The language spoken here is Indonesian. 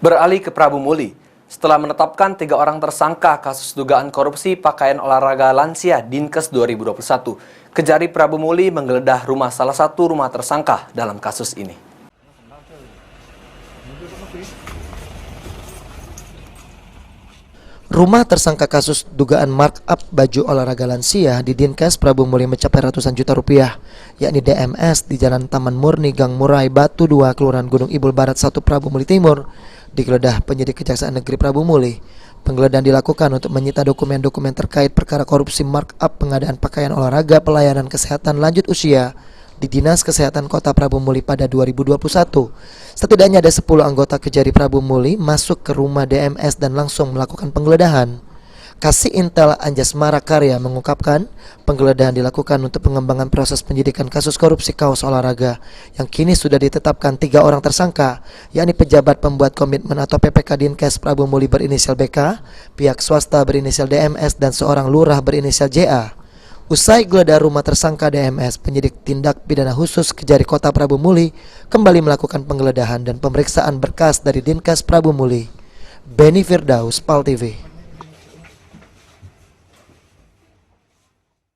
Beralih ke Prabu Muli, setelah menetapkan 3 orang tersangka kasus dugaan korupsi pakaian olahraga lansia Dinkes 2021, Kejari Prabu Muli menggeledah rumah salah satu rumah tersangka dalam kasus ini. Rumah tersangka kasus dugaan markup baju olahraga lansia di Dinkes Prabu Muli mencapai ratusan juta rupiah, yakni DMS di Jalan Taman Murni, Gang Murai, Batu 2, Kelurahan Gunung Ibul Barat 1, Prabu Muli Timur. Digeledah penyidik Kejaksaan Negeri Prabu Muli. Penggeledahan dilakukan untuk menyita dokumen-dokumen terkait perkara korupsi markup pengadaan pakaian olahraga pelayanan kesehatan lanjut usia di Dinas Kesehatan Kota Prabu Muli pada 2021. Setidaknya ada 10 anggota Kejari Prabu Muli masuk ke rumah DMS dan langsung melakukan penggeledahan. Kasih Intel Anjas Marakarya mengungkapkan penggeledahan dilakukan untuk pengembangan proses penyidikan kasus korupsi kaos olahraga yang kini sudah ditetapkan 3 orang tersangka, yakni pejabat pembuat komitmen atau PPK Dinkes Prabu Muli berinisial BK, pihak swasta berinisial DMS, dan seorang lurah berinisial JA. Usai geledah rumah tersangka DMS, penyidik tindak pidana khusus Kejari Kota Prabu Muli kembali melakukan penggeledahan dan pemeriksaan berkas dari Dinkes Prabu Muli. Beni Firdaus, PAL TV.